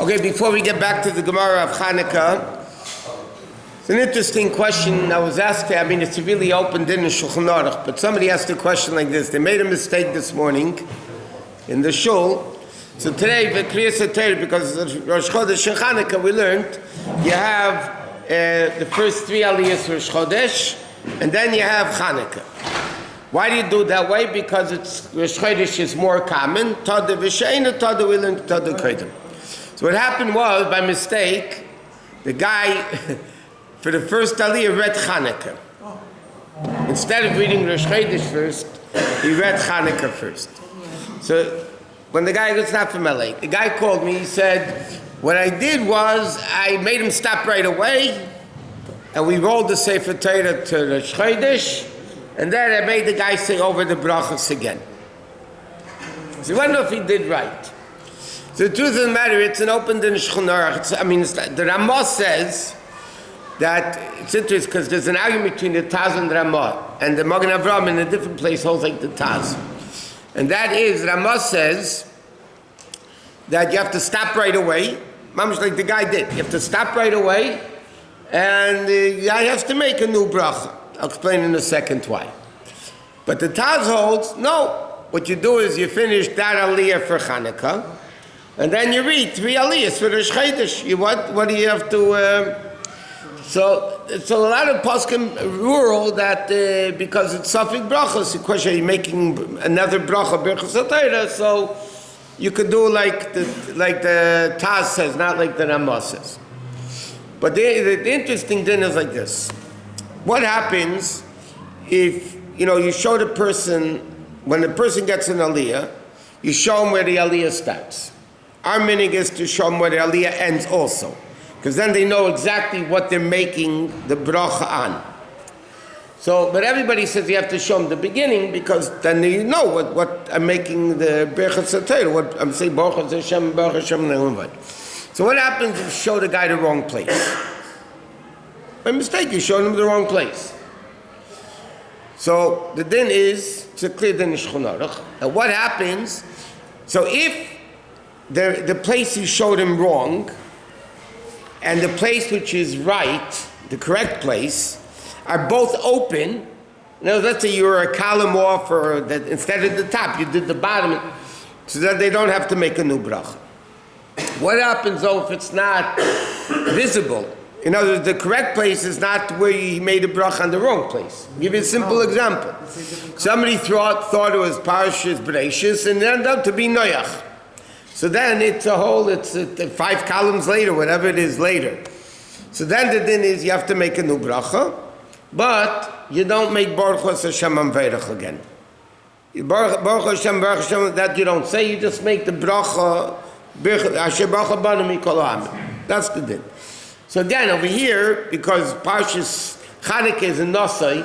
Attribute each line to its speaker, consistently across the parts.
Speaker 1: Okay, before we get back to the Gemara of Chanukah, it's an interesting question I was asked. I mean, it's really open din in Shulchan Aruch, but somebody asked a question like this. They made a mistake this morning in the shul. So today, because Rosh Chodesh and Chanukah, we learned you have the first three aliyahs Rosh Chodesh, and then you have Chanukah. Why do you do it that way? Because it's Rosh Chodesh is more common. Tada v'sheina, tada we learned, tada kaidim. So what happened was, by mistake, the guy for the first aliyah read Chanukah. Instead of reading Rosh Chodesh first, he read Chanukah first. So when the guy was not from LA, the guy called me, he said, what I did was, I made him stop right away, and we rolled the Sefer Torah to Rosh Chodesh, and then I made the guy say over the brachos again. So I don't know if he did right. So the truth of the matter, it's an open din Shulchan Aruch. The Ramah says that it's interesting because there's an argument between the Taz and the Ramah, and the Magen Avraham in a different place holds like the Taz. And that is, Ramah says that you have to stop right away, much like the guy did. You have to stop right away, and the guy has to make a new bracha. I'll explain in a second why. But the Taz holds, no. What you do is you finish that aliyah for Chanukah, and then you read three aliyahs for Rosh Chodesh. What do you have to... So a lot of poskim rule that because it's Safik brachos, the question you're making another bracha, brachos Torah, so you could do like the Taz says, not like the Ramah says. But the interesting thing is like this. What happens if, you show the person, when the person gets an aliyah, you show him where the aliyah starts. Our minig is to show them where the aliyah ends also, because then they know exactly what they're making the bracha on. So, but everybody says you have to show them the beginning, because then you know what I'm making the brachas Torah, what I'm saying, Baruch Hashem, Baruch Hashem. So what happens if you show the guy the wrong place? By mistake, you showed him the wrong place. So the din is, it's a clear din in Shulchan Aruch. And what happens, so if the place you showed him wrong, and the place which is right, the correct place, are both open. Let's say you're a column off, or that instead of the top, you did the bottom, so that they don't have to make a new bracha. What happens though if it's not visible? In other words, the correct place is not where you made a bracha on the wrong place. I'll give you a simple example. Somebody thought it was Parashas Bereishis, and it ended up to be Noach. So then it's 5 columns later, whatever it is later. So then the din is you have to make a new bracha, but you don't make Baruch Hashem Amveirach again. Baruch Hashem, that you don't say, you just make the bracha, Asher Baruch Rabbonim Lubavitch. That's the din. So again, over here, because Parshas Chanukah is in Nosai,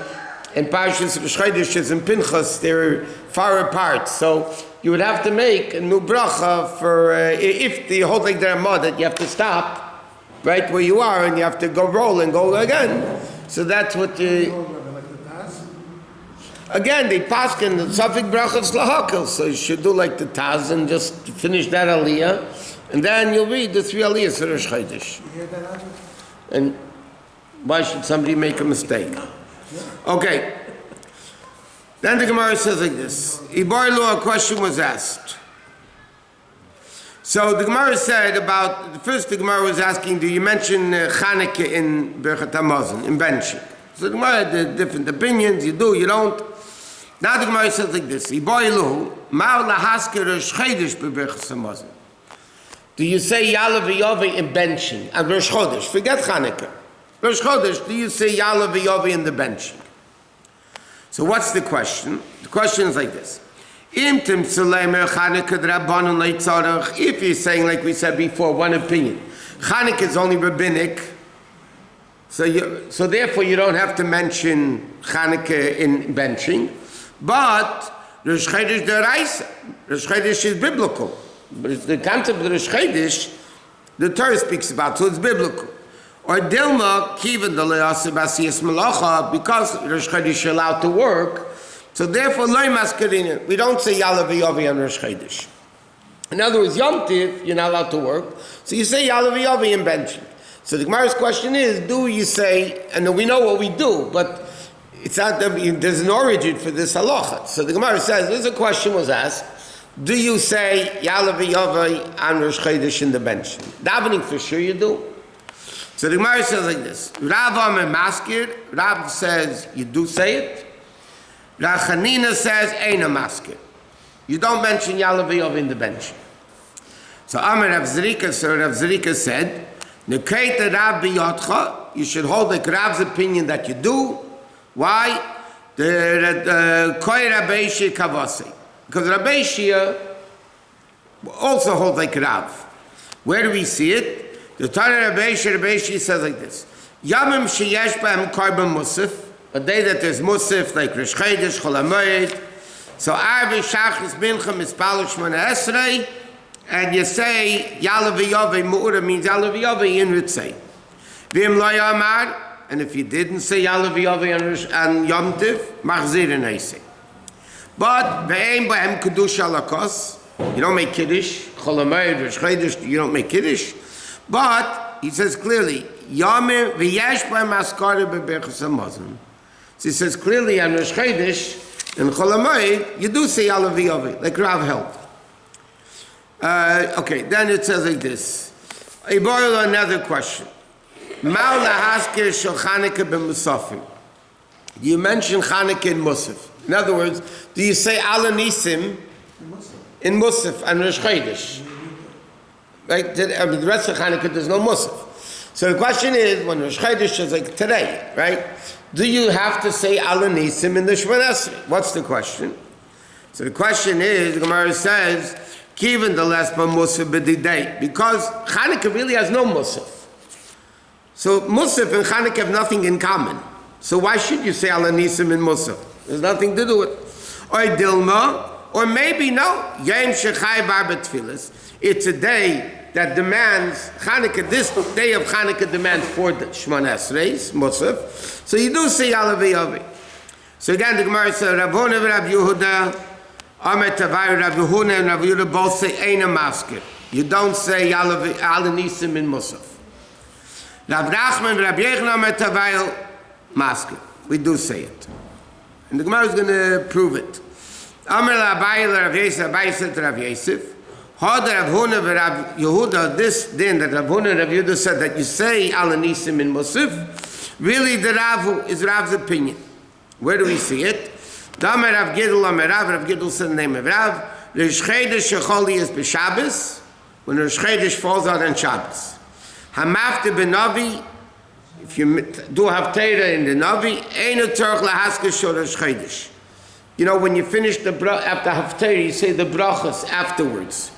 Speaker 1: and Parshas Rosh Chodesh is in Pinchas, they're far apart. So you would have to make a new bracha for, if you hold like the Ramah, that you have to stop right where you are, and you have to go roll and go again. So that's what again, they paskin the Safik brachos lahakos, so you should do like the Taz and just finish that aliyah, and then you'll read the three aliyahs of Rosh Chodesh. And why should somebody make a mistake? Okay. Then the Gemara says like this. A question was asked. So the Gemara said first the Gemara was asking, do you mention Chanukah in Birchat HaMazon, in benching? So the Gemara had different opinions, you do, you don't. Now the Gemara says like this. Do you say Yala v'Yoveh in benching? And Rosh Chodesh, forget Chanukah. Rosh Chodesh, do you say Yala v'Yoveh in the benching? So what's the question? The question is like this. If you're saying, like we said before, one opinion, Chanukah is only rabbinic, so therefore you don't have to mention Chanukah in benching, but Rosh Chodesh d'oraisa, Rosh Chodesh is biblical. But it's the concept of Rosh Chodesh the Torah speaks about, so it's biblical. Or Dilma Kivan Daleasa Basiyas Malacha, because Rosh Chodesh is allowed to work, so therefore Loy Maskarina, we don't say Yala v'Yoveh on Rosh Chodesh. In other words, Yom Tiv, you're not allowed to work. So you say Yalav Yavai in benching. So the Gemara's question is, do you say, and we know what we do, but it's not, there's an origin for this halacha. So the Gemara says, this question was asked, do you say Yalav Yavai on Rosh Chodesh in the bench? Davening for sure you do. So the Gemara says like this, Rav Amar Maskir, Rav says you do say it. Rav Chanina says Eina Maskir. You don't mention Yalav Yavai in the bench. So Amar Rav Zrika, so Rav Zrika said, Nekreita Rav Biyotcha, you should hold like Rav's opinion that you do. Why? The Koi Rabbi Shia Kavasi. Because Rabbi Shia also holds like Rav. Where do we see it? The Tana Rabbi Shia says like this. Yamim sheyesh b'hem karban musaf. A day that there's musaf, like Rosh Chodesh, Chol HaMoed. So Arvi Shachris Mincha Mispalo Shmona Esrei. And you say, Yalav Yavai Mu'ura means Yalav Yavai in Ritzei. V'im lo yamar, and if you didn't say Yalav Yavai on Yom Tiv, Machzir and Eisei. But, V'ein b'hem Kedush halachos, you don't make Kiddush, Chol HaMoed, Rosh Chodesh, you don't make Kiddush. But, he says clearly, Yamir V'yesh b'hem Askara b'berchas HaMazon. So he says clearly on Rosh Chodesh, and Chol HaMoed, you do say Yalav Yavai, like Rav held. Okay, then it says like this. I borrow another question. Ma'u lahaskir shel Chanukah b'musafim. You mention Chanukah in Musaf. In other words, do you say Ala Nisim in Musaf and Rosh Chodesh? Right? I mean, the rest of Chanukah there's no Musaf. So the question is, when Rosh Chodesh is like today, right? Do you have to say Ala Nisim in the Shemona Esrei? What's the question? So the question is, the Gemara says, Kiven the last Musaf b'didei, because Chanukah really has no Musaf. So Musaf and Chanukah have nothing in common. So why should you say Ala Nisim in Musaf? There's nothing to do with it. Or Dilma, or maybe no. Yom Shechai Bar B'Tfilas. It's a day that demands Chanukah. This day of Chanukah demands for the Shemona Esreis Musaf. So you do say Yalav Yavai. So again, the Gemara says Rabbonim Rav Yehuda. Amar Tavai Rav Yehuda and Rav Yehuda both say Eina Maskir. You don't say Ala Nisim in Musaf. Rav Nachman Rav Yechon Amar Tavai Maskir. We do say it. And the Gemara is going to prove it. Amar Abai Rav Yosef, Abai said to Rav Yosef, Had Rav Yehuda Rav Yehuda, this din that Rav Yehuda and Rav Yehuda said that you say Ala Nisim in Musaf, really the Rav is Rav's opinion. Where do we see it? Damar Rav Gidl Amar Rav Gidl said the name of Rav, Rosh Chodesh Shecholi is b'Shabbos, when Rosh Chodesh falls out on Shabbos. Hamafte b'Navi, if you do have Torah in the Navi, Eino Tzorich Lahaskir Shel Rosh Chodesh. You know, when you finish the after Haftarah, you say the brachas afterwards.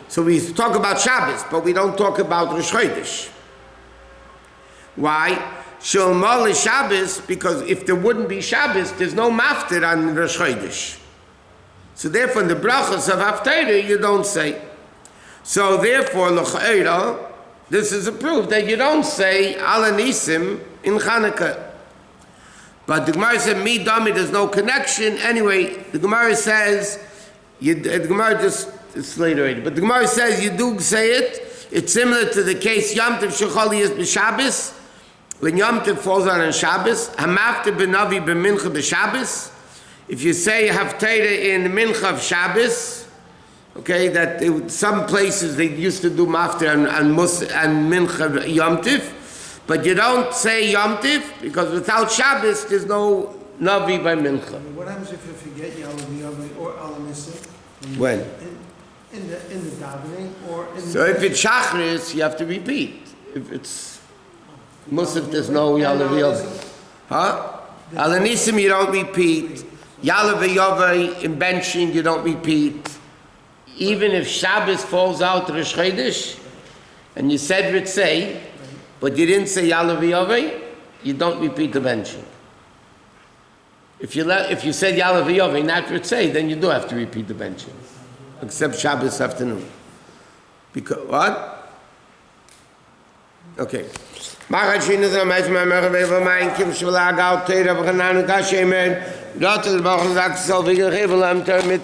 Speaker 1: So we talk about Shabbos, but we don't talk about Rosh Chodesh. Why? Shel Mali Shabbos, because if there wouldn't be Shabbos, there's no maftir on Rosh Chodesh. So therefore, in the brachas of Haftarah, you don't say. So therefore, l'cha'ira, this is a proof that you don't say Ala Nisim in Chanukah. But the Gemara said, Mi Dami, there's no connection. Anyway, the Gemara says, the Gemara just, it's later, but the Gemara says you do say it. It's similar to the case Yom Tov Shecholi is b'Shabbos. When Yom Tov falls out on Shabbos, Hamafter b'Navi b'Mincha b'Shabbos. If you say Haftarah in the Mincha of Shabbos, okay, that some places they used to do Mafter and Mincha Yom Tov, but you don't say Yom Tov because without Shabbos there's no Navi by Mincha.
Speaker 2: What happens if you forget Yalav or Ala Nisim?
Speaker 1: When?
Speaker 2: In the davening or in
Speaker 1: so if it's Shachris, you have to repeat. If it's Musaf, there's no Yalav Yavai. Huh? Ala Nisim you don't repeat. Yalav Yavai in benching you don't repeat. Even if Shabbos falls out to Rosh Chodesh, and you said Ritzei, but you didn't say Yalav Yavai, you don't repeat the benching. If you said Yalav Yavai, not Ritzei, then you do have to repeat the benching. Except Shabbos afternoon. Because, what? Okay. Machashina zamech memach vevamayin kim shvela gal teira v'chananu kashemer. Dort is bachon sagt so wie gegeven am ter mit